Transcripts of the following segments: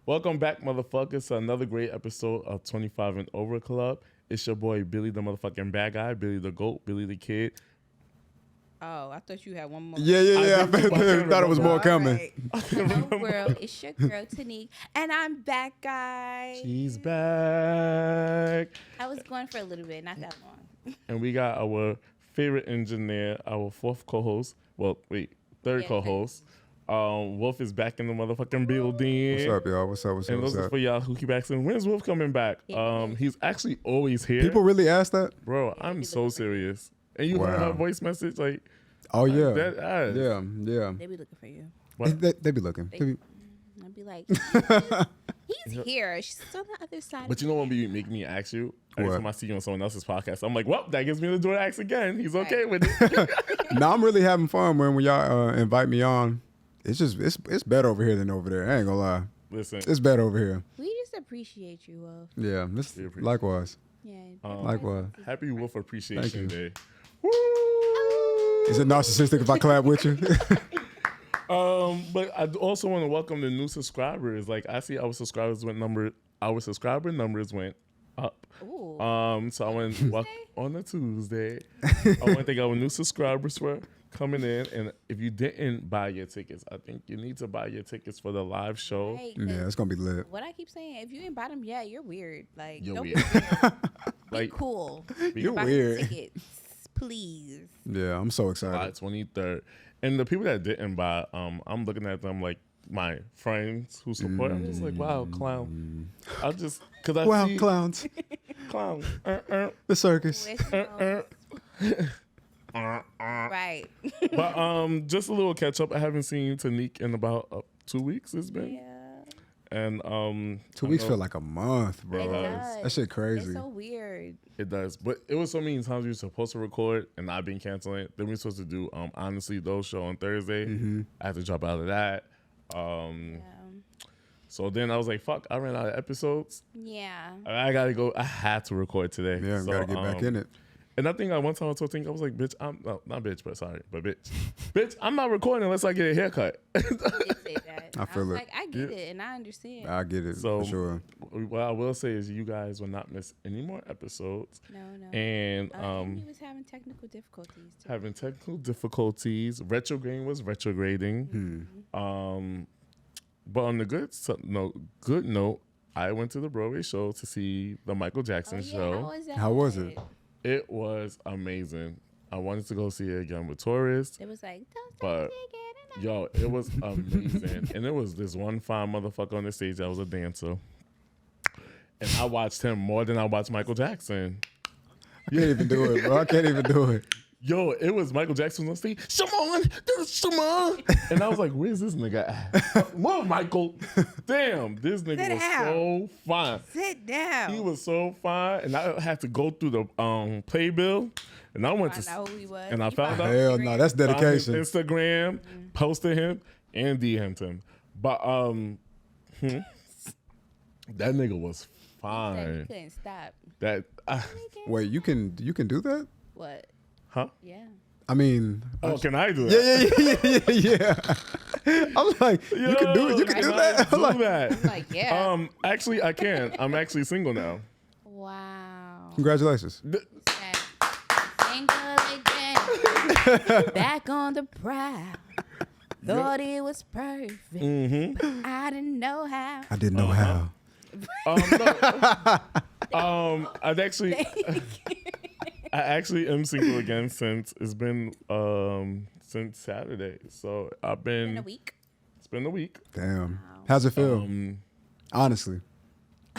Welcome back, motherfuckers, to another great episode of 25 and Over Club. It's your boy, Billy the motherfucking bad guy, Billy the GOAT, Billy the Kid. Oh, I thought you had one more. Yeah. I can't thought it was remember. more coming. Right. Hello, world. It's your girl, Tanique. And I'm back, guys. She's back. I was going for a little bit, not that long. And we got our favorite engineer, our fourth co-host. Third Yeah, co-host. Wolf is back in the motherfucking building. What's up, y'all? What's up? And this is for y'all who keep asking, when's Wolf coming back? Yeah. He's actually always here. People really ask that? Bro, I'm so serious. And you heard Wow. her voice message? Like, Oh, yeah. that ass. Yeah. They be looking for you. What? They be looking. I'd be like, he's here. She's on the other side. But you know what be make me ask you? Every What? time I see you on someone else's podcast, I'm like, well, that gives me the door to ask again. He's okay with it. No, I'm really having fun when y'all invite me on. It's just, it's better over here than over there. I ain't gonna lie. Listen, It's better over here. We just appreciate you, Wolf. Yeah, We appreciate likewise. Yeah. Likewise. happy Wolf Thank Appreciation you. Day. Is it narcissistic if I clap with you? But I also want to welcome the new subscribers. Like, I see our subscriber numbers went up. Ooh. So I want to welcome on a Tuesday. I want to thank our new subscribers for coming in. And if you didn't buy your tickets, I think you need to buy your tickets for the live show. Right, 'cause Yeah, it's gonna be lit. what I keep saying, if you ain't buy them yet, you're weird. Like, You're don't weird. be weird. Like, Be cool. You're Buy some weird. tickets, please. Yeah, I'm so July excited. 23rd. And the people that didn't buy, I'm looking at them like my friends who support. I'm just like, wow, clown. I just, because I Wow, see clowns. clown. The circus. Right. But just a little catch up. I haven't seen Tanique in about 2 weeks. It's been, Yeah. and 2 weeks feel like a month, bro. It does. That shit It's crazy. so weird. it does. But it was so many times we were supposed to record, and I've been canceling. Then we were supposed to do honestly those show on Thursday. I had to drop out of that. Yeah. So then I was like, fuck, I ran out of episodes. Yeah. I gotta go. I had to record today. Yeah, so, gotta get back in it. And I think one time I told Tink, I was like, bitch, not bitch, but sorry, but bitch. Bitch, I'm not recording unless I get a haircut. I did say that. I feel was it. like, I get it, and I understand. I get it So for sure. what I will say is you guys will not miss any more episodes. No. And And he was having technical difficulties too. having technical difficulties. Retrograding was retrograding. But on the good note, I went to the Broadway show to see the Michael Jackson show. How was it? It was amazing. I wanted to go see it again with Taurus. It was like, don't But yo, it was amazing. And there was this one fine motherfucker on the stage that was a dancer. And I watched him more than I watched Michael Jackson. You can't even do it, bro. I can't even do it. Yo, it was Michael Jackson on stage. Shimon, Shimon. And I was like, where's this nigga at? More Michael. Damn, this nigga Sit was down. so fine. sit down. He was so fine. And I had to go through the playbill. And I went Find to out who he was. and I You found out- Hell no, that's found his dedication. Instagram, posted him, and DM'd him. But that nigga was said he fine. couldn't stop. That Wait, you can do that? What? huh? Yeah. I mean, Oh, can I do that? yeah. I'm like, you can do it. You can do Can I that. I'm do like, that? Like, yeah. Actually, I can. I'm actually single now. Wow. congratulations. Single again. Back on the prowl. Thought it was perfect. But I didn't know how. I didn't know how. I'd actually, I actually am single again since it's been since Saturday. So I've been. In a week. It's been a week. Damn. How's it feel? Honestly.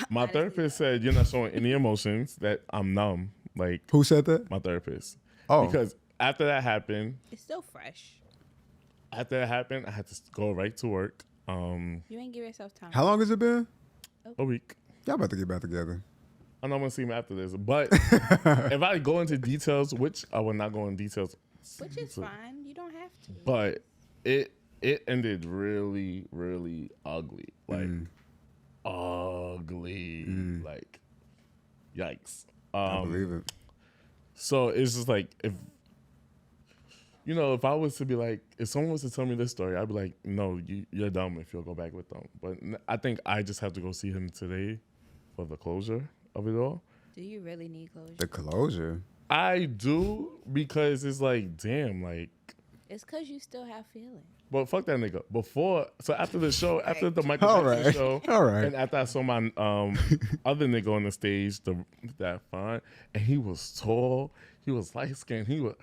My therapist said you're not showing any emotions. That I'm numb. Like Who said that? my therapist. Oh. Because after that happened, It's still fresh. I had to go right to work. You ain't give yourself time. How long has it been? A week. Y'all about to get back together. I'm not gonna see him after this. But if I go into details, which I will not go in details, Which is fine. You don't have to. but it ended really, really ugly. Like ugly. Like yikes. I believe it. So it's just like if you know, if I was to be like, if someone was to tell me this story, I'd be like, no, you're dumb if you'll go back with them. But I think I just have to go see him today for the closure of it all. Do you really need closure? The closure. I do, because it's like, damn, like. It's because you still have feelings. But fuck that nigga. So after the show, after the Michael All Jackson right. show, All right. and after I saw my other nigga on the stage, that fine, and he was tall, he was light skinned, he was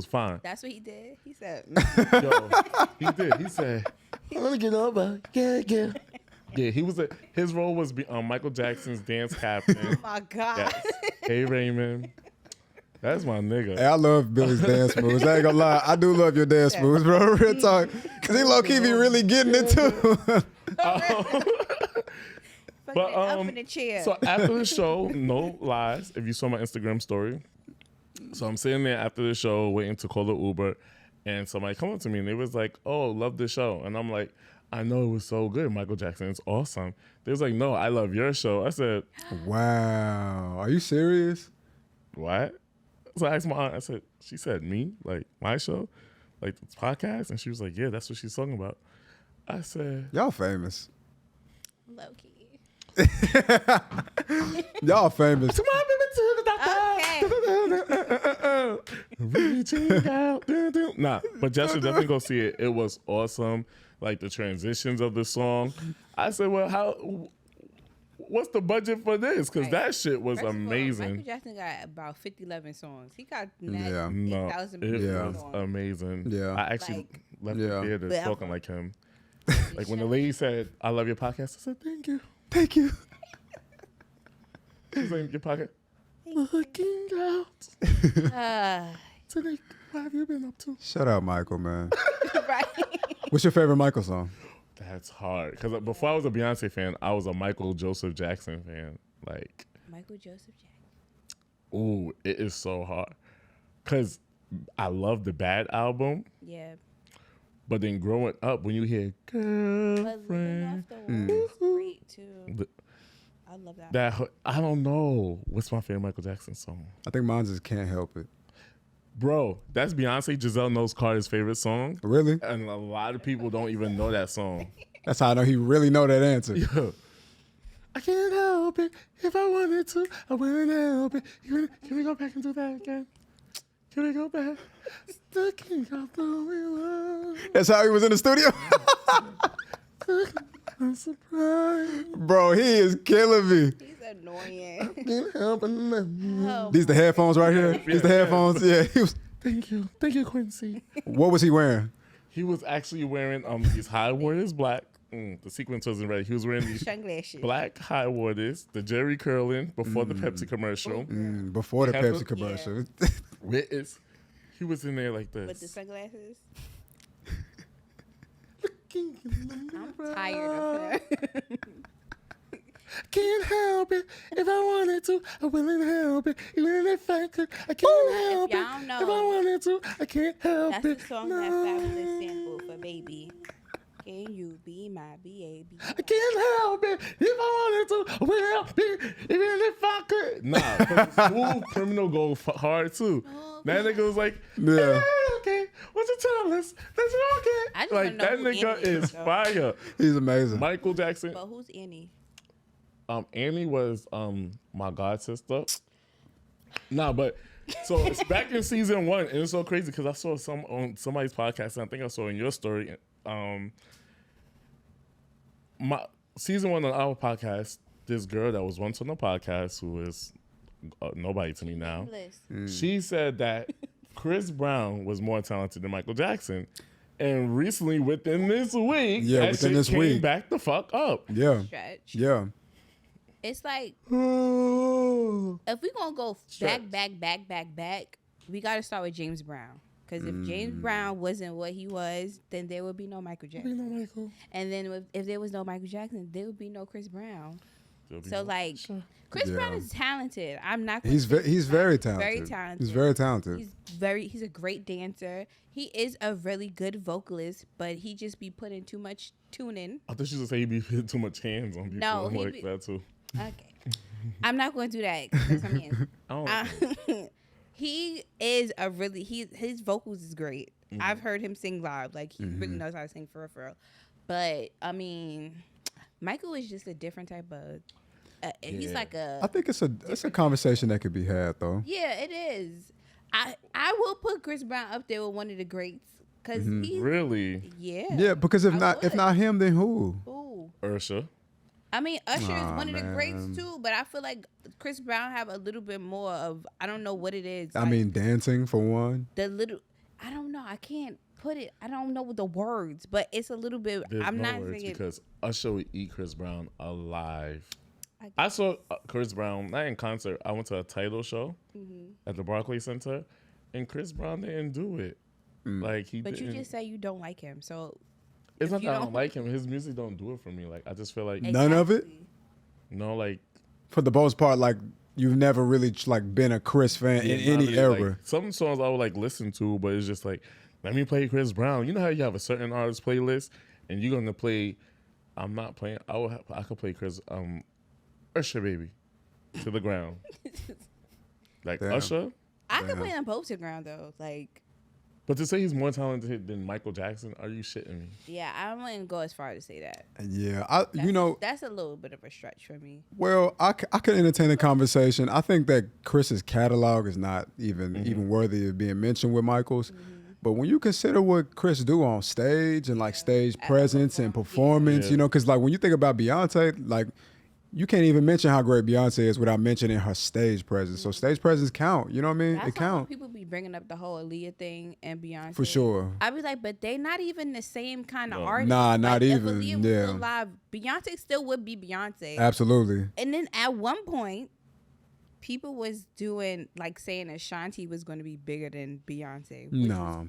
fine. That's what he did. He said, Yo, he did. He said, "I want to get over, yeah." Yeah, his role was Michael Jackson's dance captain. oh my God. Yes. Hey Raymond, that's my nigga. Hey, I love Billy's dance moves. I ain't gonna lie. I do love your dance moves, bro. Real talk. Because he low-key be really getting it, too. Fucking up in the chair. So after the show, no lies, if you saw my Instagram story, so I'm sitting there after the show waiting to call the Uber, and somebody come up to me and they was like, "Oh, love the show," and I'm like, "I know it was so good, Michael Jackson, it's awesome." They was like, "No, I love your show." I said, Wow. Are you serious? "What?" So I asked my aunt. She said, "Me? Like my show, like this podcast?" And she was like, "Yeah, that's what she's talking about." I said, Y'all famous. Low key. Y'all famous. "Come on, baby, to the doctor." Okay. Reaching out. Nah, but Jess should definitely go see it. It was awesome. Like the transitions of the song. I said, "Well, what's the budget for this?" Because that shit was First of all, amazing. Michael Jackson got about 11 songs. He got Yeah. No, 8,000 it people was songs. amazing. Yeah. I actually left the theater But- talking like him. Like when the lady said, "I love your podcast," I said, "Thank you." Thank you. She's like, "Your pocket." Looking out. Today, what have you been up to? Shout out Michael, man. Right. What's your favorite Michael song? That's hard. Because before I was a Beyonce fan, I was a Michael Joseph Jackson fan. Like, Michael Joseph Jackson. ooh, it is so hard. Because I love the Bad album, Yeah. but then growing up, when you hear But Living Girlfriend, Off the Wall is great too. I love that. I don't know. What's my favorite Michael Jackson song? I think mine just Can't Help It. Bro, that's Beyonce Giselle Knowles Carter's favorite song. Really? And a lot of people don't even know that song. That's how I know he really know that answer. Yeah. I can't help it. If I wanted to, I wouldn't help it. Can we go back and do that again? Can we go back? Looking out the window. That's how he was in the studio? I'm surprised. Bro, he is killing me. He's annoying. Can't help it. Oh, These the headphones right here? These the headphones? Yeah. He was, Thank you. Thank you, Quincy. what was he wearing? He was actually wearing these high waters black. The sequence wasn't right. He was wearing these sunglasses. black high waters, the Jerry curling before the Pepsi commercial. Before the Have a- Pepsi commercial. He was in there like this. With the sunglasses. Looking in the I'm mirror. tired of him. Can't help it. If I wanted to, I wouldn't help it. Even if I could, I can't help If it. y'all know, If I wanted to, I can't help That's it. the song that Fabulous sample for Baby. Can you be my B.A.B.? I can't help it. If I wanted to, I wouldn't help it. Even if I could. Nah, 'cause Smooth Criminal go hard too. That nigga was like, Yeah. okay, what's the tell us? That's okay. I just Like, wanna know that who nigga Annie is, is though. fire. He's amazing. Michael Jackson. But who's Annie? Annie was my god sister. Nah, but so it's back in season 1, and it's so crazy because I saw some on somebody's podcast, and I think I saw in your story. My season 1 on our podcast, this girl that was once on the podcast who is nobody to me now. She said that Chris Brown was more talented than Michael Jackson. And recently, within this week, Yeah, that within shit this came week. back the fuck up. Yeah. Stretch. Yeah. It's like, Oh. if we gonna go Stretch. back, we gotta start with James Brown. Because if James Brown wasn't what he was, then there would be no Michael You Jackson. know, Michael. And then if there was no Michael Jackson, there would be no Chris Brown. There'll be So no- like, Sure. Chris Yeah. Brown is talented. I'm not. Gonna He's say he's not. very talented. Very talented. He's very talented. He's a great dancer. He is a really good vocalist, but he just be putting too much tuning. I thought you was gonna say he be putting too much hands on people. No, I'm he like be- that too. Okay. I'm not going to do that. 'cause that's on me. I don't. He is a really his vocals is great. I've heard him sing live. Like he really knows how to sing for real. But I mean, Michael is just a different type of. He's like a. I think it's a conversation that could be had though. Yeah, it is. I will put Chris Brown up there with one of the greats because he's Really? Yeah, because if not him, then who? Ooh. Ursha. I mean, Usher is one of the man. greats too, but I feel like Chris Brown have a little bit more of I don't know what it is. I mean, dancing for one. the little I don't know. I can't put it. I don't know the words, but it's a little bit. There's I'm no not words saying because Usher would eat Chris Brown alive. I saw Chris Brown not in concert. I went to a title show at the Barclays Center, and Chris Brown didn't do it. Like he. But didn't. you just say you don't like him, so It's not you that I don't- don't like him. His music don't do it for me. Like I just feel like None of it? no, like For the most part, like you've never really like been a Chris fan in not any really, era. like, some songs I would like listen to, but it's just like let me play Chris Brown. You know how you have a certain artist playlist, and you're gonna play. I'm not playing. I could play Chris Usher baby to the ground. Like Damn. Usher. I could play them both to ground though. Like, But to say he's more talented than Michael Jackson, are you shitting me? yeah, I wouldn't go as far to say that. Yeah, you know, That's a little bit of a stretch for me. well, I could entertain a conversation. I think that Chris's catalog is not even worthy of being mentioned with Michael's. But when you consider what Chris do on stage and like stage presence and performance, Yeah. you know, because like when you think about Beyonce, like you can't even mention how great Beyonce is without mentioning her stage presence. So stage presence count. You know what I mean? That's It why when count people be bringing up the whole Aaliyah thing and Beyonce. for sure. I be like, but they not even the same kind of No. artist. Nah, not like, if even, Aaliyah was yeah. still alive, Beyonce still would be Beyonce. Absolutely. And then at one point, people was doing like saying Ashanti was going to be bigger than Beyonce. Which No.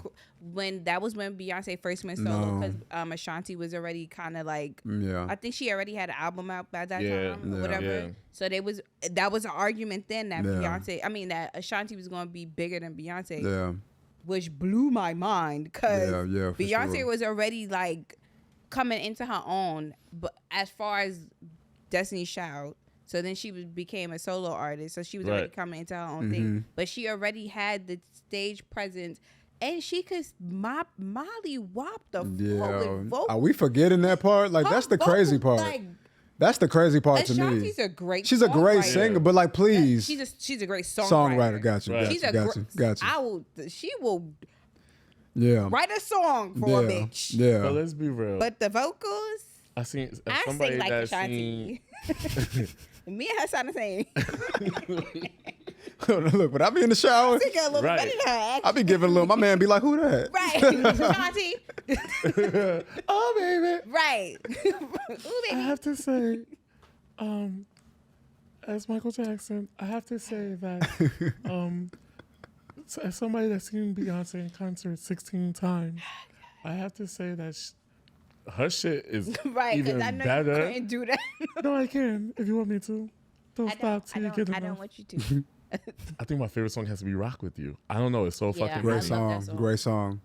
was when Beyonce first went solo No. because Ashanti was already kind of like Yeah. I think she already had an album out by that Yeah, time or yeah. whatever. Yeah. So that was an argument then that Yeah. that Ashanti was going to be bigger than Beyonce, Yeah. which blew my mind because Yeah, for Beyonce sure. was already like coming into her own, but as far as Destiny's Child. So then she became a solo artist. So she was already Right. coming into her own Mm-hmm. thing. But she already had the stage presence. And she could Molly wop the Yeah. vocal. Are we forgetting that part? Like, that's the crazy part. Like, That's the crazy part to me. Ashanti's a great She's a great songwriter. singer, but like, please. She's a great songwriter. Songwriter, got you, Right. got She's you, a got you, got you. she will Yeah. write a song for a Yeah. bitch. But Yeah. let's be real. But the vocals, I seen I somebody sing like that Ashanti. Me and her sound the same. Look, when I be in the shower, I think a little Right. better than her. I be giving a little, my man be like, who that? Right, Ashanti. oh baby, Right. Ooh, I baby. have to say, as Michael Jackson, I have to say that as somebody that's seen Beyonce in concert 16 times, I have to say that her shit is Right, because even I know better. you couldn't do that. No, I can if you want me to. Don't stop till you get I enough. don't want you to. I think my favorite song has to be "Rock with You." I don't know, it's so Yeah, fucking I Great love great. that song. song. Great song.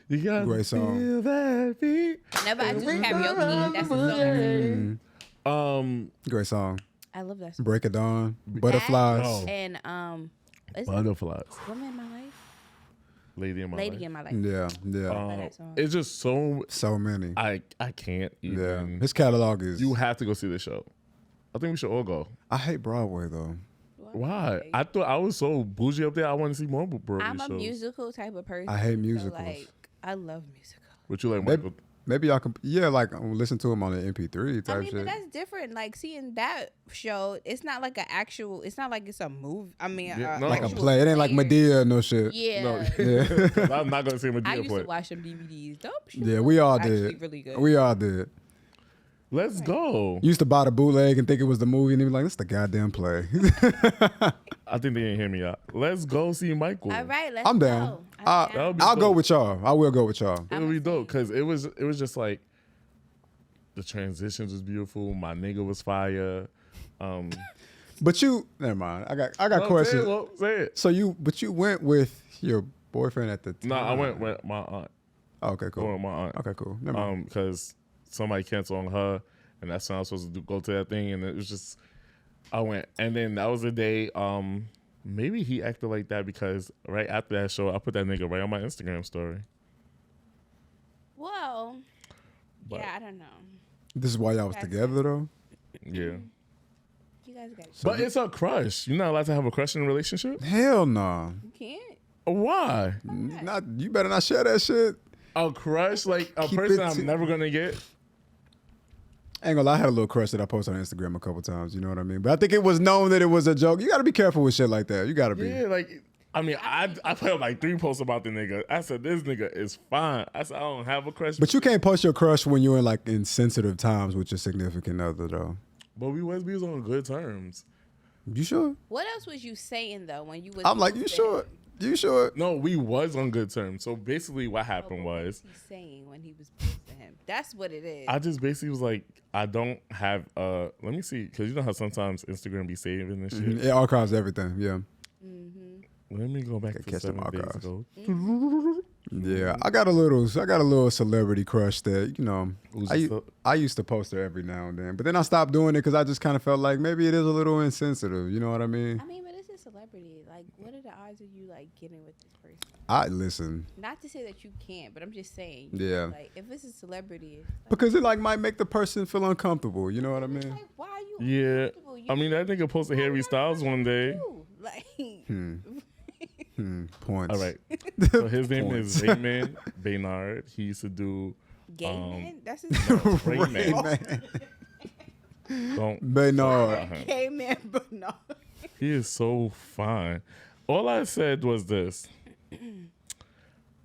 You gotta Great song. feel that beat. Whenever I do karaoke, that's the song. Great song. I love that song. Break of Dawn. Butterflies. Oh. And it's Butterflies, Woman in My Life, Lady in My Lady Life. in My Life. Yeah, yeah. love that song. It's just so So many. I can't Yeah. even. His catalog is. You have to go see the show. I think we should all go. I hate Broadway though. Why? I thought I was so bougie up there. I want to see more Broadway I'm a shows. musical type of person. I hate so, musicals. like, I love musicals. What you like, Maybe, Michael? maybe y'all can. Yeah, like listen to him on the MP3 I type mean, shit. but that's different. Like seeing that show, it's not like an actual. It's not like it's a movie. I mean, Yeah, no. Like a actual play. It ain't like player. Medea or no shit. Yeah. No, Yeah. I'm not gonna see I Medea used play. to watch them DVDs. Dope show. Yeah, we all Actually did. really good. We all did. Let's go. Used to buy the bootleg and think it was the movie, and he was like, "It's the goddamn play." I think they didn't hear me out. Let's go see Michael. All right, let's I'm go. down. I'm down. That would be I'll go dope. with y'all. I will go with y'all. It would be dope because it was just like the transitions was beautiful. My nigga was fire. But you, never mind. I got No, questions. Say it. So you went with your boyfriend at the time. No, I went with my aunt. Oh, okay, cool. Going with my aunt. Okay, cool. Never mind. Because somebody canceled on her, and that's when I was supposed to go to that thing, and it was just I went, and then that was the day maybe he acted like that because right after that show, I put that nigga right on my Instagram story. Well, But- yeah, I don't know. This is why y'all was That's together though. Yeah. You guys got But it's a crush. You're not allowed to have a crush in a relationship? Hell nah. you can't. Why? Not you better not share that shit. A crush? Like a Keep person it I'm to- never going to get? I ain't gonna lie, I had a little crush that I posted on Instagram a couple times. You know what I mean? But I think it was known that it was a joke. You got to be careful with shit like that. You got to be. Yeah, like, I mean, I put up like 3 posts about the nigga. I said, this nigga is fine. I said, I don't have a crush. But you can't post your crush when you're in like in sensitive times with your significant other, though. But we was on good terms. You sure? What else was you saying though when you was? I'm like, you sure? You sure? No, we was on good terms. So basically what Oh, happened what was, he saying when he was posting him? That's what it is. I just basically was like, I don't have, let me see, because you know how sometimes Instagram be saving this shit? It archives everything. Yeah. Let me go back to catch them 7 days archives. ago. Yeah, I got a little celebrity crush that Who's I, the ce- I used to post her every now and then, but then I stopped doing it because I just kind of felt like maybe it is a little insensitive. You know what I mean? I mean, but it's a celebrity. Like, what are the odds of you like getting with this person? I listen Not to say that you can't, but I'm just saying. Yeah. Like, if it's a celebrity, it's like, because it like might make the person feel uncomfortable. You know what I mean? like, why are you? Yeah. uncomfortable? You I mean, that nigga posted Harry Styles one day. do. Like, Points. All right. So his name is Raymond Baynard. He used to do gay man. That's his Raymond. Don't. Baynard. gay man, but no. He is so fine. All I said was this.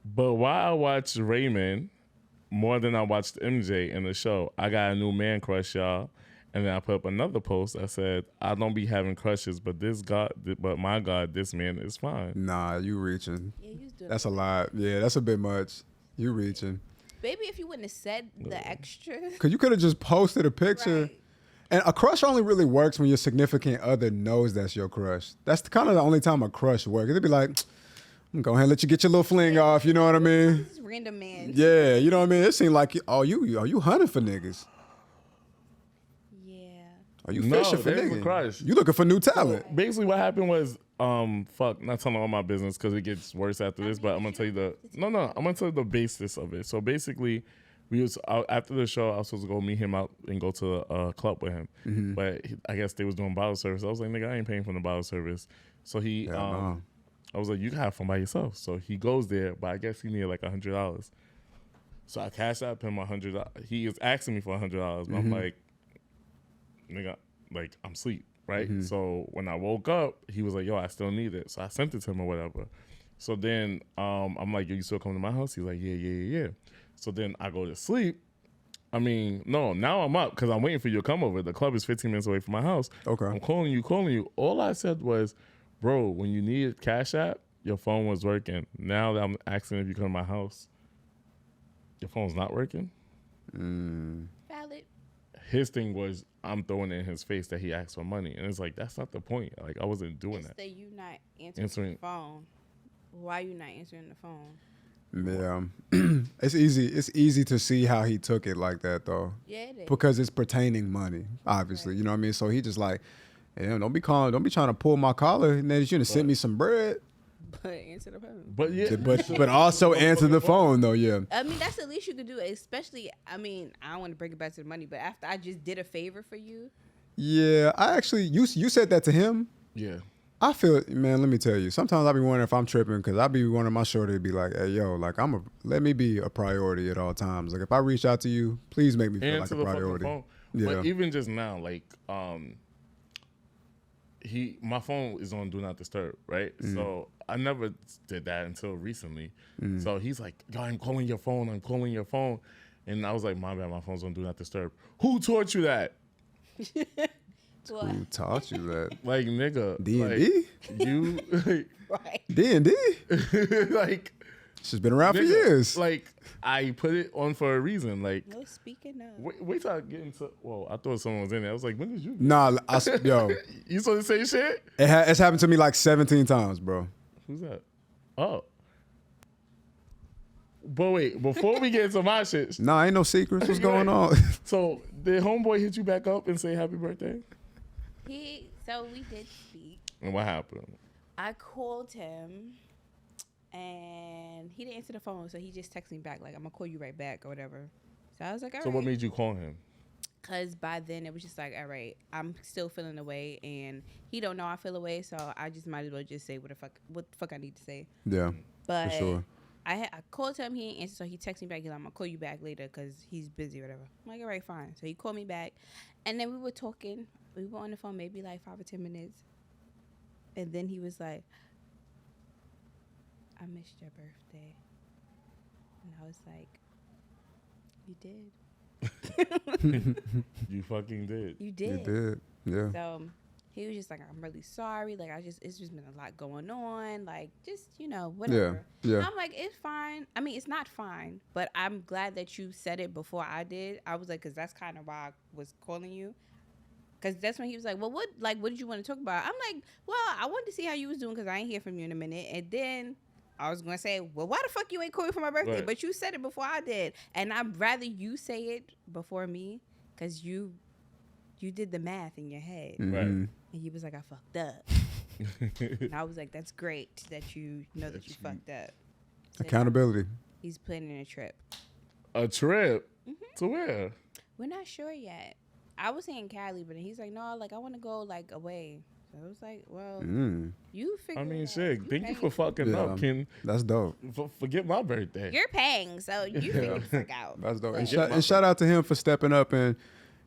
But while I watched Raymond more than I watched MJ in the show, I got a new man crush, y'all. And then I put up another post. I said, I don't be having crushes, but my God, this man is fine. Nah, you reaching. Yeah, you was doing That's a lot. Yeah, that's a bit much. You reaching. Baby, if you wouldn't have said the extra. Cause you could have just posted a picture. Right. And a crush only really works when your significant other knows that's your crush. That's kind of the only time a crush works. It'd be like, I'm going to let you get your little fling off. You know what I mean? This random man. Yeah, you know what I mean? It seemed like, you hunting for niggas? Yeah. Are you No, fishing for there's a niggas? crush. You looking for new talent? Basically, what happened was, not telling all my business because it gets worse after this. But I'm gonna tell you I'm gonna tell you the basis of it. So basically, we was after the show. I was supposed to go meet him out and go to a club with him. But I guess they was doing bottle service. I was like, nigga, I ain't paying for the bottle service. So he, no. I was like, you can have fun by yourself. So he goes there, but I guess he needed like $100. So I cashed out him $100. He is asking me for $100, but I'm like, nigga, like I'm asleep, right? So when I woke up, he was like, yo, I still need it. So I sent it to him or whatever. So then I'm like, yo, you still coming to my house? He's like, yeah. So then I go to sleep. I mean, no, now I'm up because I'm waiting for you to come over. The club is 15 minutes away from my house. Okay. I'm calling you. All I said was, bro, when you needed Cash App, your phone was working. Now that I'm asking if you come to my house, your phone's not working. Valid. His thing was, I'm throwing it in his face that he asked for money. And it's like, that's not the point. Like, I wasn't doing It's that. that you not answering the phone. Why you not answering the phone? Yeah. It's easy to see how he took it like that though. Yeah, it is. Because it's pertaining money, obviously. You know what I mean? So he just like, hey, don't be trying to pull my collar and then you're gonna send me some bread. But answer the phone. But yeah, But also answer the phone though, yeah. I mean, that's the least you could do, especially, I mean, I don't want to bring it back to the money, but after I just did a favor for you. Yeah, I actually, you said that to him. yeah. I feel, man, let me tell you, sometimes I be wondering if I'm tripping because I be wanting my shorty to be like, hey, yo, like let me be a priority at all times. Like if I reach out to you, please make me feel Answer like a the fucking priority. phone. Yeah. But even just now, like, my phone is on Do Not Disturb, right? So I never did that until recently. So he's like, yo, I'm calling your phone. And I was like, my bad, my phone's on Do Not Disturb. Who taught you that? What? Who taught you that? Like, nigga. D&D? Like, you, Right. D&D? like, She's been around for nigga, years. like, I put it on for a reason. Like, No speaking of. wait till I get into, well, I thought someone was in there. I was like, when did you? Nah, yo, You saw the same shit? it's happened to me like 17 times, bro. Who's that? Oh. But wait, before we get into my shit, Nah, ain't no secrets. What's going on? so did homeboy hit you back up and say happy birthday? So we did speak. And what happened? I called him, and he didn't answer the phone, so he just texted me back like, "I'm gonna call you right back" or whatever. So I was like, "All So right." what made you call him? Because by then it was just like, all right, I'm still feeling away, and he don't know I feel away, so I just might as well just say what the fuck I need to say. Yeah, But for sure. I called him, he didn't answer, so he texted me back. He's like, I'm gonna call you back later because he's busy or whatever. I'm like, all right, fine. So he called me back, and then we were talking. We were on the phone maybe like 5 or 10 minutes, and then he was like, I missed your birthday, and I was like, you did. You fucking did. You You did. did. Yeah. So he was just like, I'm really sorry. Like, it's just been a lot going on. Like, just, whatever. Yeah. I'm like, it's fine. I mean, it's not fine, but I'm glad that you said it before I did. I was like, because that's kind of why I was calling you. Because that's when he was like, well, what did you want to talk about? I'm like, well, I wanted to see how you was doing because I ain't hear from you in a minute. And then I was going to say, well, why the fuck you ain't call me for my birthday? Right. But you said it before I did. And I'd rather you say it before me because you did the math in your head. Right. And he was like, I fucked up. And I was like, that's great that you know that you fucked up. So Accountability. he's planning a trip. A trip? To where? We're not sure yet. I was saying Cali, but he's like, no, like I want to go like away. So I was like, well, you figure I mean, it out. shit. Thank you for fucking Yeah. up, Ken. That's dope. Forget my birthday. You're paying, so you figure the fuck out. That's dope. But, And shout out to him for stepping up and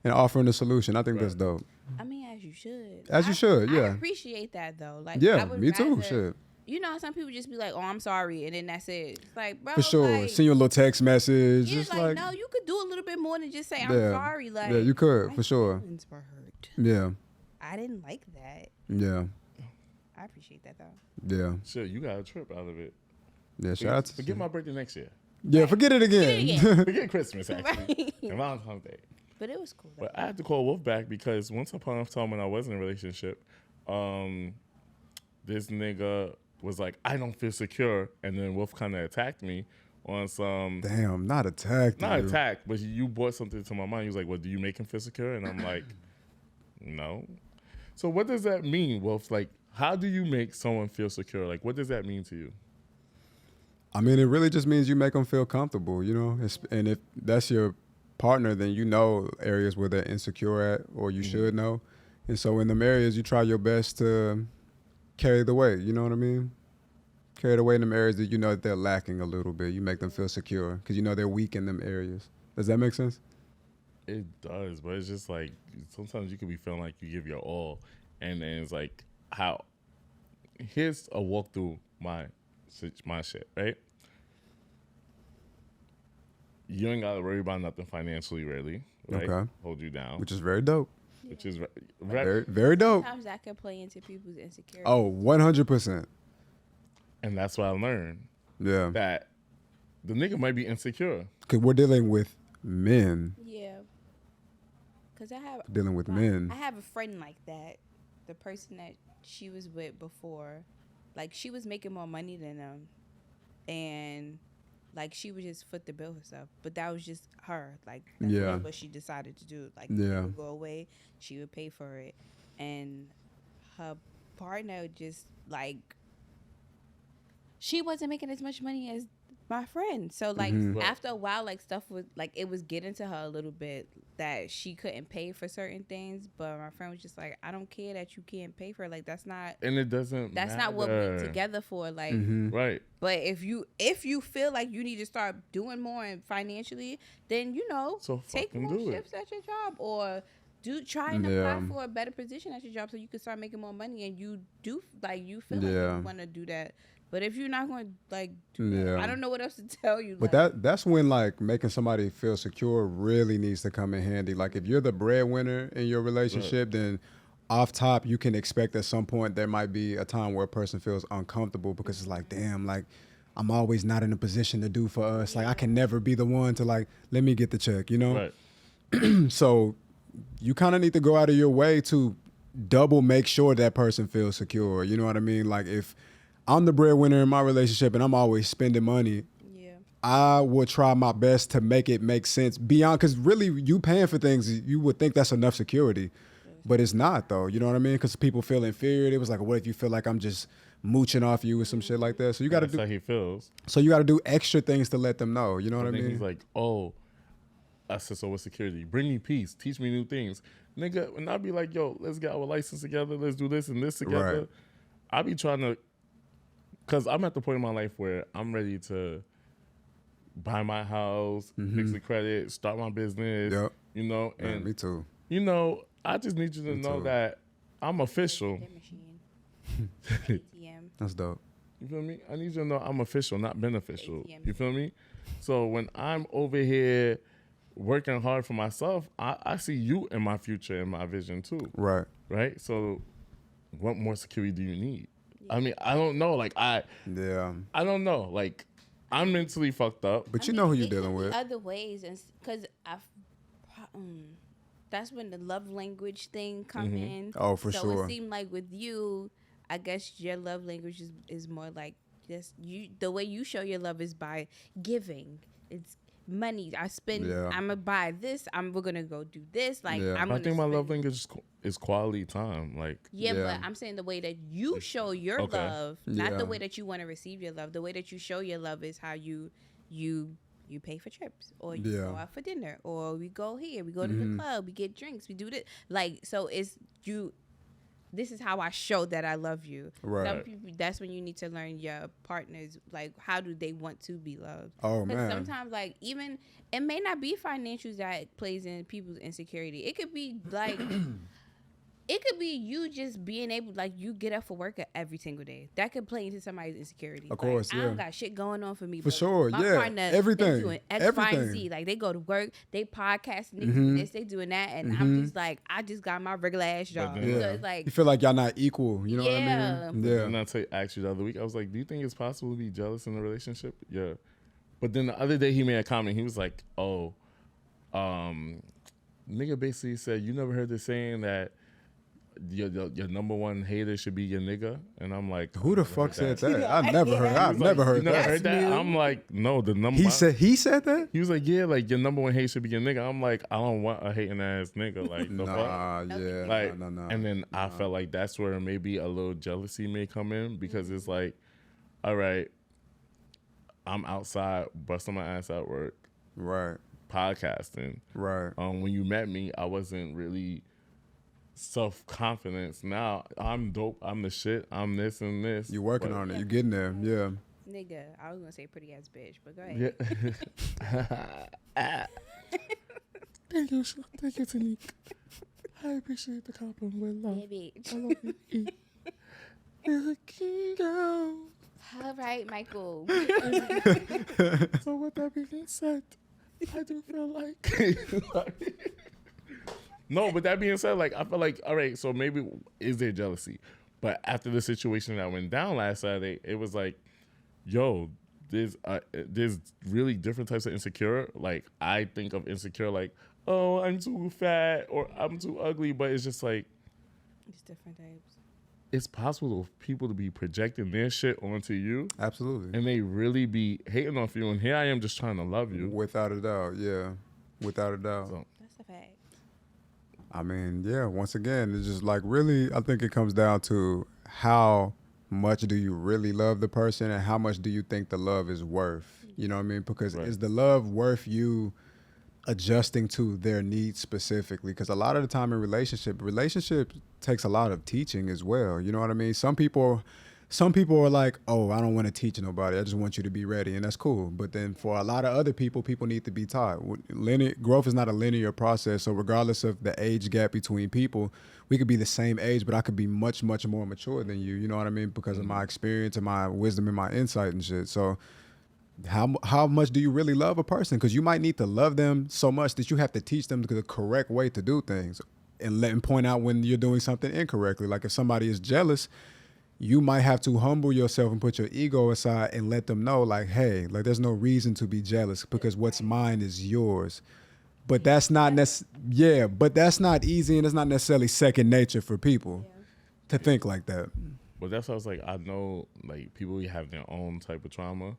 offering the solution. I think that's dope. I mean, as you should. As you should, I yeah. appreciate that though. Like, Yeah, I would me too. rather- Shit. You know, some people just be like, "Oh, I'm sorry," and then that's it. It's like, bro, For sure. Like, Send you a little text message. yeah, Just like, no, you could do a little bit more than just say, "I'm Yeah. sorry." Like, Yeah, you could, my for sure. feelings were hurt. Yeah. I didn't like that. Yeah. I appreciate that though. Yeah. Shit, you got a trip out of it. Yeah. Shout out to Forget my birthday next year. Yeah, forget it again. Forget Christmas, actually. Right. And Valentine's Day. But it was cool. Though. But I had to call Wolf back because once upon a time when I was in a relationship, this nigga was like, I don't feel secure. And then Wolf kind of attacked me on some... Damn, not attacked. Not you. attack, but you brought something to my mind. He was like, well, do you make him feel secure? And I'm like, no. So what does that mean, Wolf? Like, how do you make someone feel secure? Like, what does that mean to you? I mean, it really just means you make them feel comfortable, you know? And if that's your partner, then you know areas where they're insecure at, or you should know. And so in them areas, you try your best to carry the weight, you know what I mean? Carry the weight in them areas that you know that they're lacking a little bit. You make them feel secure because you know they're weak in them areas. Does that make sense? It does, but it's just like sometimes you could be feeling like you give your all, and then it's like how. Here's a walk through my shit, right? You ain't gotta worry about nothing financially, really, right? Okay. Hold you down, Which is very dope. which is Very, very dope. Sometimes that can play into people's insecurities. Oh, 100%. and that's what I learned Yeah. that the nigga might be insecure. Because we're dealing with men. Yeah. Cause I have Dealing with men. I have a friend like that. The person that she was with before, like she was making more money than them, and like she would just foot the bill herself. But that was just her. Like that's Yeah. what she decided to do. Like Yeah. she would go away, she would pay for it, and her partner just like she wasn't making as much money as my friend. So like Right. after a while, like stuff was like it was getting to her a little bit that she couldn't pay for certain things. But my friend was just like, I don't care that you can't pay for it. Like that's not And it doesn't not what we're matter. together for. Like Right. but if you feel like you need to start doing more and financially, then So take fucking more do it. shifts at your job or try and Yeah. apply for a better position at your job so you can start making more money and you do like you feel like Yeah. you want to do that. But if you're not going to like do that, Yeah. I don't know what else to tell you. But like, that's when like making somebody feel secure really needs to come in handy. Like if you're the breadwinner in your relationship, then off top you can expect at some point there might be a time where a person feels uncomfortable because it's like, damn, like I'm always not in a position to do for us. Like I can never be the one to like let me get the check, you know? Right. So you kind of need to go out of your way to double make sure that person feels secure. You know what I mean? Like if I'm the breadwinner in my relationship and I'm always spending money, yeah. I will try my best to make it make sense beyond, because really you paying for things, you would think that's enough security, but it's not though. You know what I mean? Because people feel inferior. It was like, what if you feel like I'm just mooching off you or some shit like that. So you got to That's how do. he feels. So you got to do extra things to let them know. You know what I And then mean? he's like, oh, I said, so what's security? Bring me peace. Teach me new things. Nigga, and I'll be like, yo, let's get our license together. Let's do this and this together. Right. I'll be trying to, because I'm at the point in my life where I'm ready to buy my house, fix the credit, start my business, Yep. you know? Man, And, me too. you know, I just need you to know too. that I'm official. That machine. ATM. That's dope. You feel me? I need you to know I'm official, not beneficial. ATM. You feel me? So when I'm over here working hard for myself, I see you in my future and my vision too. Right. Right? So what more security do you need? I mean, I don't know. Like I Yeah. don't know. Like I'm mentally fucked up. But you know who you're it could dealing be with. Other ways, and because that's when the love language thing come in. Oh, for so sure. it seemed like with you, I guess your love language is more like just you. The way you show your love is by giving. It's money. I spend. Yeah. I'm gonna buy this. We're gonna go do this. Like Yeah. I'm I gonna think my spend- love language is quality time. Like Yeah, Yeah. but I'm saying the way that you show your Okay. love, not Yeah. the way that you want to receive your love. The way that you show your love is how you pay for trips, or you Yeah. go out for dinner, or we go here, we go to the club, we get drinks, we do this. Like, so it's you. This is how I show that I love you. Right. Some people, that's when you need to learn your partners, like how do they want to be loved. Oh, 'Cause man. sometimes, like, even it may not be financials that plays in people's insecurity. It could be like. It could be you just being able, like, you get up for work every single day. That could play into somebody's insecurity. Of course, I yeah. don't got shit going on for me. For but sure, my yeah. partner, Everything. They doing X, Y, and Everything. Z. Like, they go to work, they podcast, and they do this, they doing that. And I'm just like, I just got my regular ass job. then- So Yeah. it's like, You feel like y'all not equal. You know what I Yeah. mean? And Yeah. I asked you the other week, I was like, do you think it's possible to be jealous in a relationship? Yeah. But then the other day he made a comment. He was like, oh, nigga basically said, you never heard the saying that your number one hater should be your nigga? And I'm like, Who the fuck said that? I never heard. I've He was like, never heard you never that. heard that? new. I'm like, no, the number. He said that? He was like, yeah, like your number one hate should be your nigga. I'm like, I don't want a hating ass nigga. Like, the fuck? Nah, yeah. Like, no. and then I felt like that's where maybe a little jealousy may come in, because it's like, all right, I'm outside busting my ass at work, Right. podcasting. Right. When you met me, I wasn't really self-confidence. Now I'm dope. I'm the shit. I'm this and this. You working on it. You getting there. Yeah. nigga, I was going to say pretty ass bitch, but go ahead. Yeah. Thank you, Tanique. I appreciate the compliment. Love. Yeah, bitch. I love you. You're a king girl. All right, Michael. So with that being said, I do feel like no, but that being said, like I feel like, all right, so maybe is there jealousy? But after the situation that went down last Saturday, it was like, yo, there's really different types of insecure. Like I think of insecure like, oh, I'm too fat or I'm too ugly, but it's just like It's different types. it's possible for people to be projecting their shit onto you Absolutely. and they really be hating off you. And here I am just trying to love you. Without a doubt. Yeah. Without a doubt. So, That's a fact. I mean, yeah, once again, it's just like really, I think it comes down to how much do you really love the person and how much do you think the love is worth? You know what I mean? Because Right. is the love worth you adjusting to their needs specifically? Because a lot of the time in relationship takes a lot of teaching as well. You know what I mean? Some people are like, oh, I don't want to teach nobody. I just want you to be ready. And that's cool. But then for a lot of other people need to be taught. Growth is not a linear process. So regardless of the age gap between people, we could be the same age, but I could be much, much more mature than you. You know what I mean? Because of my experience and my wisdom and my insight and shit. So how much do you really love a person? Because you might need to love them so much that you have to teach them the correct way to do things and point out when you're doing something incorrectly. Like if somebody is jealous, you might have to humble yourself and put your ego aside and let them know, like, hey, like there's no reason to be jealous because what's mine is yours. But that's not but that's not easy, and it's not necessarily second nature for people to think like that. but that's why I was like, I know like people have their own type of trauma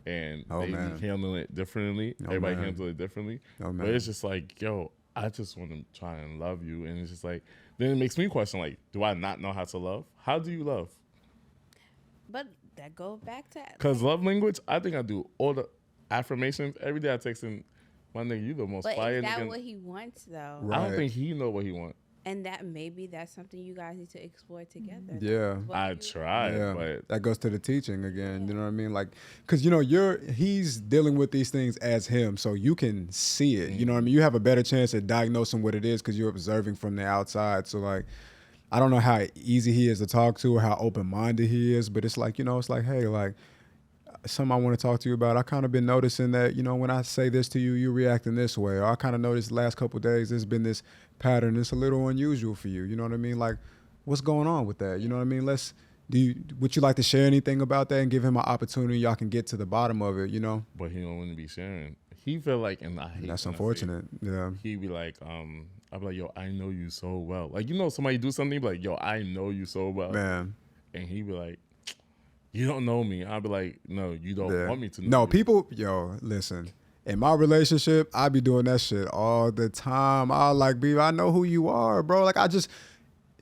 and Oh, they man. handle it differently. Oh, Everybody man. handles it differently. Oh, But man. it's just like, yo, I just want to try and love you. And it's just like, then it makes me question, like, do I not know how to love? How do you love? But that goes back to Because love language, I think I do all the affirmations. Every day I text him, my nigga, you the most But fire is that nigga. what he wants though? Right. I don't think he know what he want. And that maybe that's something you guys need to explore together. Yeah. What I you- tried, Yeah, but that goes to the teaching again. You know what I mean? Like, cause you know he's dealing with these things as him, so you can see it. You know what I mean? You have a better chance at diagnosing what it is because you're observing from the outside. So like, I don't know how easy he is to talk to or how open minded he is, but it's like it's like, hey, like something I want to talk to you about. I kind of been noticing that when I say this to you, you're reacting this way. Or I kind of noticed the last couple of days there's been this pattern. It's a little unusual for you. You know what I mean? Like, what's going on with that? You know what I mean? Would you like to share anything about that and give him an opportunity? Y'all can get to the bottom of it. but he don't want to be sharing. He feel like, and I hate That's when I say unfortunate. Yeah. it, he be like, I'll be like, yo, I know you so well. Like, somebody do something, be like, yo, I know you so well. Man. And he be like, you don't know me. I'll be like, no, you don't Yeah. want me to know No, you. people, listen. In my relationship, I be doing that shit all the time. I like, B, I know who you are, bro. Like,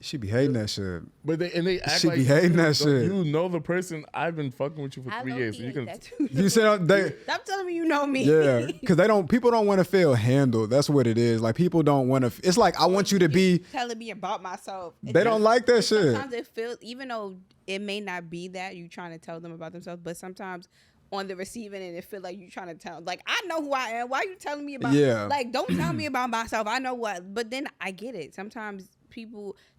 she be hating that shit. But they act She like be hating that so shit. You know the person. I've been fucking with you for I 3 low-key years. So you hate can. that too. You said they. Stop telling me you know me. Yeah, because people don't want to feel handled. That's what it is. Like, people don't want to. It's like, I want you to be. telling me about myself. They don't like that shit. Sometimes it feels, even though it may not be that you trying to tell them about themselves, but sometimes on the receiving end, it feel like you trying to tell. Like, I know who I am. Why are you telling me about? Yeah. Like, don't tell me about myself. I know what. But then I get it. Sometimes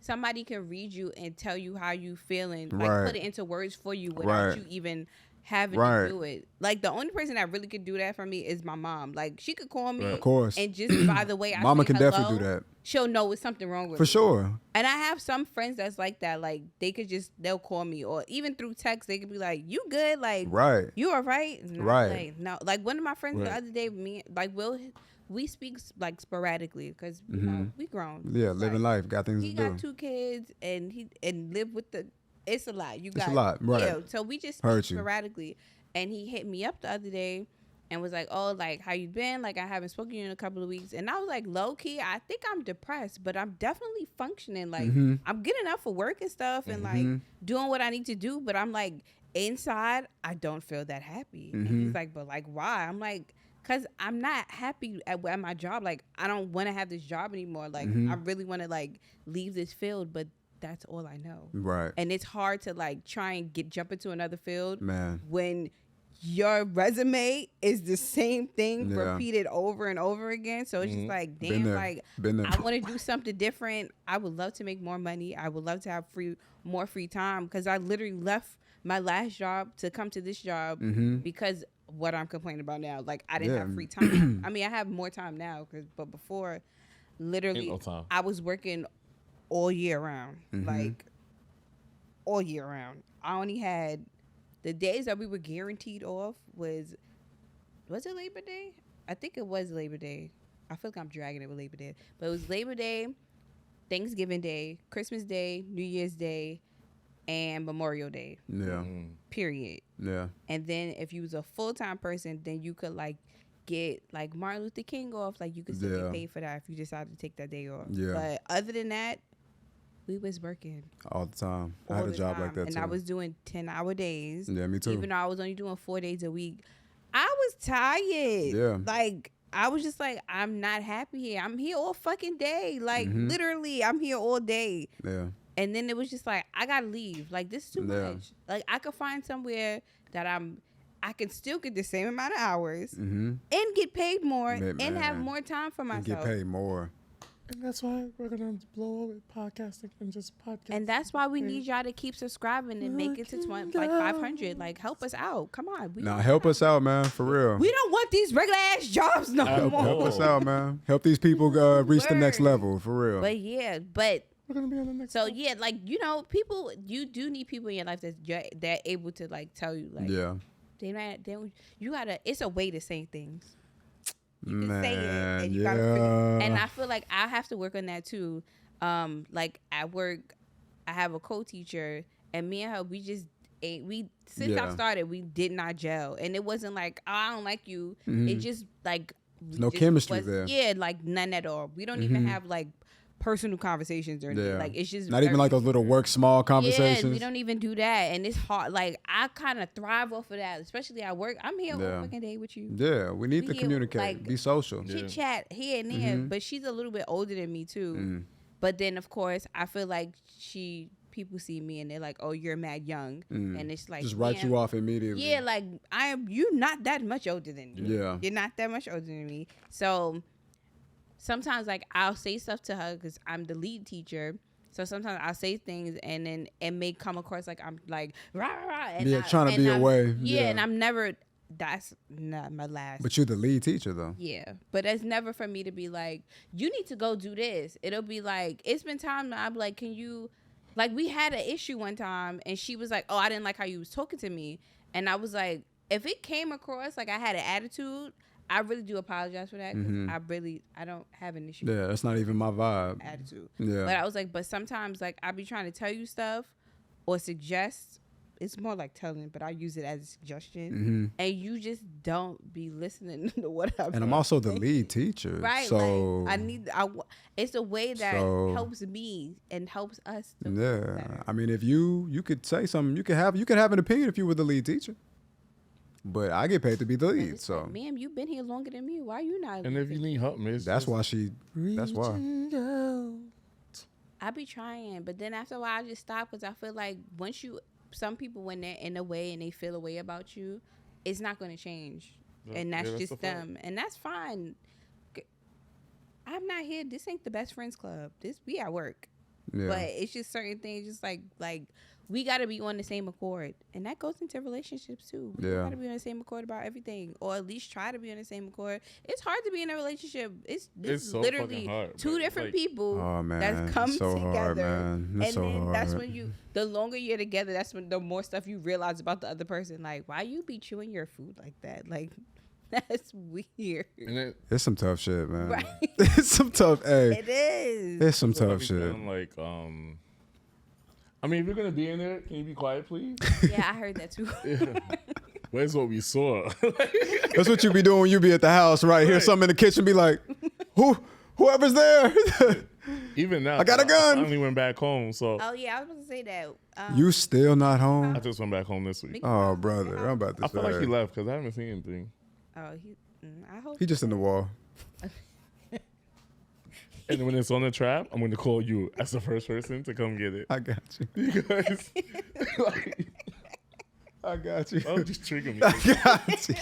somebody can read you and tell you how you feeling, like Right. put it into words for you without Right. you even having Right. to do it. Like, the only person that really could do that for me is my mom. Like, she could call me, Right. Of course. and just by the way I Mama say can hello, definitely do that. she'll know it's something wrong with For me. sure. And I have some friends that's like that. Like, they'll call me, or even through text, they could be like, "You good? Like, Right. you all right?" And I'm Right. like, no. Like, one of my friends the Right. other day, we speak like sporadically because we grown. Yeah, living Like, life. Got things he to do. got 2 kids and live with the. It's a lot. It's a lot, right. Yeah. So we just Heard speak you. sporadically, and he hit me up the other day and was like, "Oh, like, how you been? Like, I haven't spoken to you in a couple of weeks." And I was like, low key, I think I'm depressed, but I'm definitely functioning. Like, I'm getting up for work and stuff, and like doing what I need to do. But I'm like, inside, I don't feel that happy. And he's like, "But like, why?" I'm like, "Cause I'm not happy at my job. Like, I don't want to have this job anymore. Like, I really want to like leave this field, but that's all I know." Right. And it's hard to like try and jump into another field Man. when your resume is the same thing Yeah. repeated over and over again. So it's just like, damn, there. like, Been there. I want to do something different. I would love to make more money. I would love to have more free time, because I literally left my last job to come to this job because what I'm complaining about now. Like, I didn't Yeah. have free time. I mean, I have more time now, but before, literally, Ain't no time. I was working all year round. Like, all year round. I only had the days that we were guaranteed off was it Labor Day? I think it was Labor Day. I feel like I'm dragging it with Labor Day. But it was Labor Day, Thanksgiving Day, Christmas Day, New Year's Day, and Memorial Day. Yeah. Period. Yeah. And then if you was a full-time person, then you could like get like Martin Luther King off. Like, you could still Yeah. get paid for that if you decided to take that day off. Yeah. But other than that, we was working All the time. I all had a the job time. like that and too. I was doing 10-hour days. Yeah, me too. Even though I was only doing 4 days a week, I was tired. Yeah. Like, I was just like, I'm not happy here. I'm here all fucking day. Like, Mm-hmm. literally, I'm here all day. Yeah. And then it was just like, I gotta leave. Like, this is too Yeah. much. Like, I could find somewhere that I can still get the same amount of hours and get paid more and have Man. more time for And myself. get paid more. And that's why we're gonna blow up with podcasting and just podcast. And that's why we need y'all to keep subscribing and make it to 500. Like, help us out. Come on. Now help us out, man, for real. We don't want these regular ass jobs no more. Help us out, man. Help these people reach the next Word. level, for real. But yeah, but we're gonna be on the next. so yeah, like, people, you do need people in your life that able to like tell you, like, Yeah. you gotta. It's a way to say things. You can say it, Man, and you yeah. gotta. And I feel like I have to work on that too. Like at work, I have a co-teacher, and me and her, we just ain't. Since I Yeah. started, we did not gel, and it wasn't like, oh, I don't like you. It just like we no just chemistry there. Yeah, like none at all. We don't even have like personal conversations or anything. Yeah. Like it's just not even like those little work small conversations. Yeah, we don't even do that, and it's hard. Like I kind of thrive off of that, especially at work. I'm here all fucking day with you. Yeah, we need We to here, communicate, like, be social. Chit chat here and there, but she's a little bit older than me too. But then of course I feel like people see me and they're like, "Oh, you're mad young," and it's like Just write you off immediately. Yeah, like you're not that much older than me. Yeah. You're not that much older than me. So sometimes like I'll say stuff to her because I'm the lead teacher. So sometimes I'll say things and then it may come across like I'm like rah rah, rah and trying to be away. Yeah, and I'm never. That's not my last. But you're the lead teacher though. Yeah, but it's never for me to be like, you need to go do this. It'll be like, it's been times I'm like, can you, like we had an issue one time and she was like, oh, I didn't like how you was talking to me. And I was like, if it came across like I had an attitude, I really do apologize for that because I don't have an issue. Yeah, that's not even my vibe. Attitude. Yeah. But I was like, but sometimes like I be trying to tell you stuff or suggest. It's more like telling, but I use it as a suggestion, and you just don't be listening to what I'm. And I'm also the lead teacher, right? So like it's a way that helps me and helps us. To yeah, I mean, if you could say something, you could have an opinion if you were the lead teacher. But I get paid to be the lead, so. Like, ma'am, you've been here longer than me. Why you not? And if you need help, miss, that's why. I be trying, but then after a while, I just stop because I feel like some people when they're in a way and they feel a way about you, it's not going to change, and that's just them, and that's fine. I'm not here. This ain't the best friends club. We at work, but it's just certain things, just like we got to be on the same accord, and that goes into relationships too. We got to be on the same accord about everything, or at least try to be on the same accord. It's hard to be in a relationship. It's so literally hard, two different people that come together, hard, man. It's and then that's when the longer you're together, that's when the more stuff you realize about the other person. Like, why you be chewing your food like that? Like, that's weird. It's some tough shit, man. Right? It's some tough. Hey, it is. It's some tough shit. Like, I mean, if you're gonna be in there, can you be quiet, please? Yeah, I heard that too. Where's what we saw? That's what you be doing when you be at the house, right? Hear something in the kitchen, be like, whoever's there. Even now, I got a gun. I only went back home, so. Oh yeah, I was gonna say that. You still not home? I just went back home this week. Oh, brother, I'm about to say. I feel like he left because I haven't seen anything. Oh, I hope he just in the wall. And when it's on the trap, I'm going to call you as the first person to come get it. I got you. Because, I got you. Oh, just trigger me. I got you.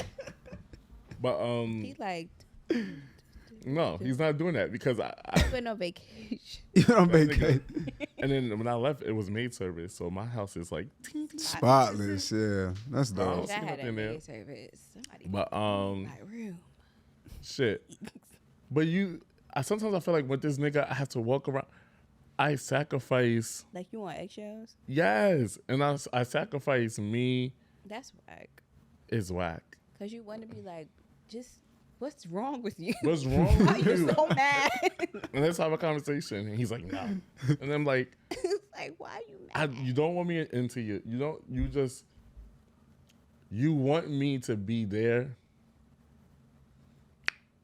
But he liked. No, he's not doing that because I went on vacation. You went on vacation. And then when I left, it was maid service, so my house is like spotless. Yeah, that's dope. I had a maid service. Somebody but my room. Shit. But sometimes I feel like with this nigga, I have to walk around. I sacrifice. Like you want eggshells? Yes, and I sacrifice me. That's whack. It's whack. Cause you want to be like, just what's wrong with you? What's wrong with you? You're so mad. And let's have a conversation. And he's like, no. And I'm like, it's like, why are you mad? You don't want me into you. You want me to be there.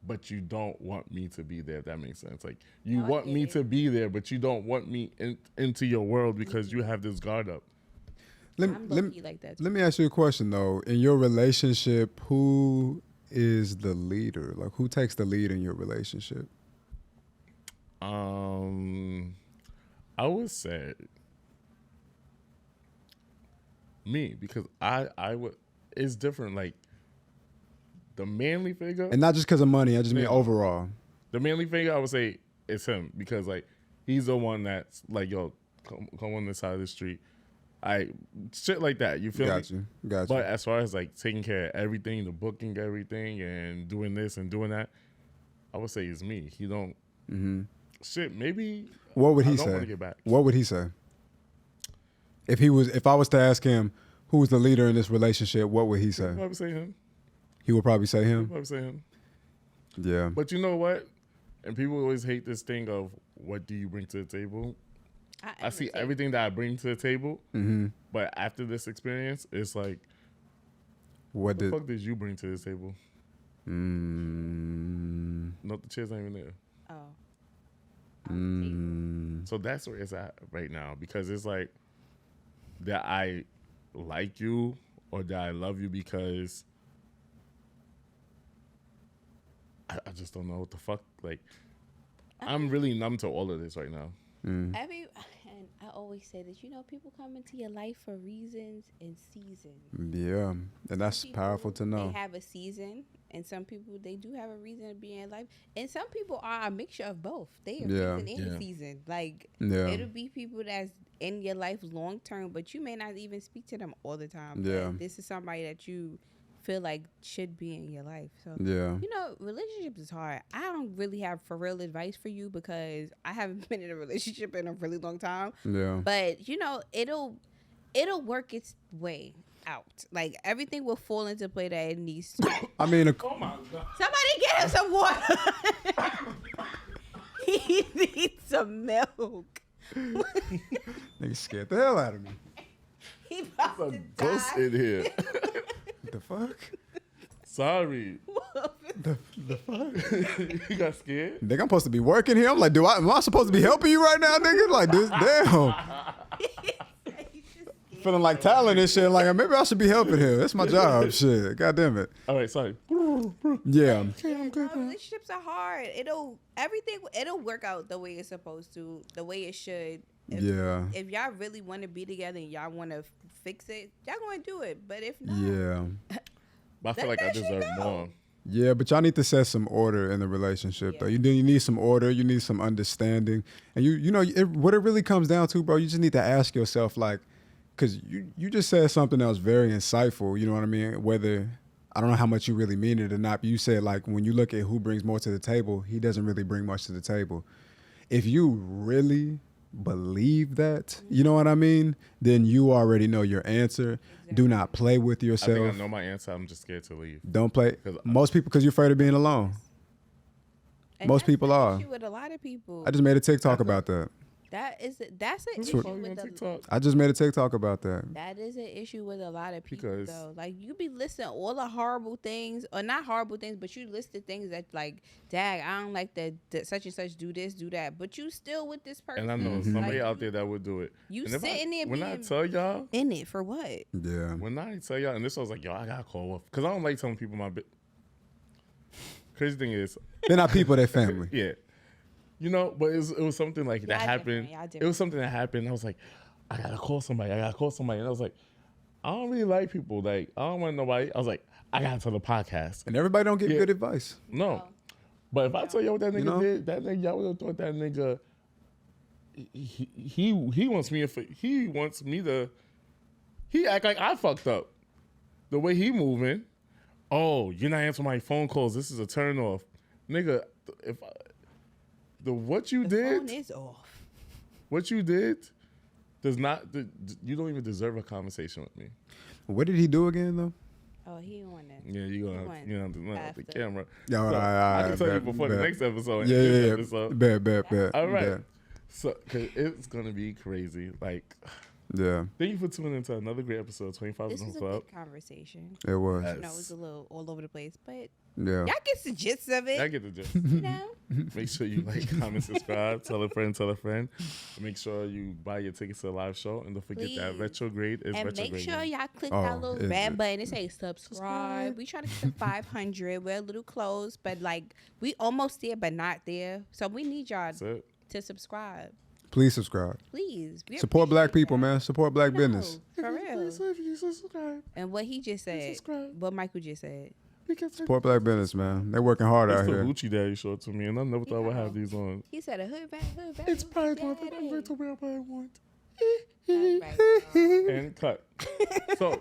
But you don't want me to be there, if that makes sense. Like, you want me to be there, but you don't want me into your world because you have this guard up. I'm low-key like that too. Let me ask you a question, though. In your relationship, who is the leader? Like, who takes the lead in your relationship? I would say me, because I would, it's different. Like, the manly figure, and not just because of money. I just mean overall. The manly figure, I would say, it's him because like he's the one that's like, yo, come on this side of the street, shit like that. You feel Got me? you. Got you. But as far as like taking care of everything, the booking everything, and doing this and doing that, I would say it's me. He don't. Shit, maybe. What would he I don't say? want to get back. What would he say? If I was to ask him who's the leader in this relationship, what would he say? I'd probably say him. He would probably say him. Probably say him. Yeah. But you know what? And people always hate this thing of what do you bring to the table? I see everything that I bring to the table, but after this experience, it's like, what the fuck did you bring to this table? No, the chairs ain't even there. Oh. on the table. So that's where it's at right now, because it's like that I like you or that I love you because I just don't know what the fuck. Like, I'm really numb to all of this right now. And I always say that, people come into your life for reasons and seasons. Yeah, and that's Some people, powerful to know. They have a season, and some people, they do have a reason to be in life. And some people are a mixture of both. They a reason and a season. Like, it'll be people that's in your life long term, but you may not even speak to them all the time. Yeah. But this is somebody that you feel like should be in your life. So Yeah. Relationships is hard. I don't really have for real advice for you because I haven't been in a relationship in a really long time. Yeah. But it'll work its way out. Like, everything will fall into play that it needs to. I mean, Oh my God. Somebody get him some water. He needs some milk. nigga scared the hell out of me. He about There's to a ghost die. in here. What the fuck? Sorry. The fuck? You got scared? Nigga, I'm supposed to be working here. I'm like, am I supposed to be helping you right now, nigga? Like, this, damn. Feeling like talent and shit. Like, maybe I should be helping him. That's my job. Shit. God damn it. All right, sorry. Yeah. Relationships are hard. It'll work out the way it's supposed to, the way it should. If y'all really want to be together and y'all want to fix it, y'all going to do it. But if not, Yeah. But I feel like I deserve more. Yeah, but y'all need to set some order in the relationship, though. You need some order. You need some understanding. And what it really comes down to, bro, you just need to ask yourself, like, because you just said something that was very insightful, you know what I mean? Whether, I don't know how much you really mean it or not, but you said, like, when you look at who brings more to the table, he doesn't really bring much to the table. If you really believe that, you know what I mean, then you already know your answer. Exactly. Do not play with yourself. I think I know my answer. I'm just scared to leave. Don't play. Most people, because you're afraid of being alone. And most people are. Issue with a lot of people. I just made a TikTok about that. That's an issue with TikTok. I just made a TikTok about that. That is an issue with a lot of people, because though. Like, you be listing all the horrible things, or not horrible things, but you listed things that, like, dag, I don't like that such and such do this, do that, but you still with this person. And I know somebody out there that would do it. You and sitting there when I tell y'all in it for what? Yeah. When I tell y'all, and this was like, yo, I gotta call off because I don't like telling people my bit. Crazy thing is, they're not people, they're family. Yeah. But it was something like that happened. It was something that happened. I was like, I gotta call somebody. And I was like, I don't really like people. Like, I don't want nobody. I was like, I gotta tell the podcast. And everybody don't get good advice. No. But if I tell you what that nigga did, that nigga, y'all would have thought that nigga, he wants me to, he act like I fucked up. The way he moving. Oh, you're not answering my phone calls. This is a turn off. Nigga, what you did, phone is off. What you did does not, you don't even deserve a conversation with me. What did he do again, though? Oh, he didn't want that. Yeah, you're going to have the camera. Yeah, so I can tell you before the next episode. Yeah. Bet. All right. So, cause it's going to be crazy. Like, yeah. Thank you for tuning into another great episode, 25 This was a Club. good conversation. It was. It was a little all over the place, but yeah. y'all get the gist of it. I get the gist. You Make sure you like, comment, subscribe, tell a friend. Make sure you buy your tickets to the live show, and don't forget that retrograde is and retrograde. Make sure y'all click that little red button and say subscribe. We trying to get to 500. We're a little close, but like we almost there, but not there. So we need y'all to subscribe. Please subscribe. Please. Support black people, man. Support black business. For real. Subscribe. And what he just said, what Michael just said. Support black business, man. They're working hard out here. It's the Gucci Daddy showed to me, and I never thought I would have these on. He said a hood bag. It's Pride Month, and I'm going to wear what I want. Right. And cut. So,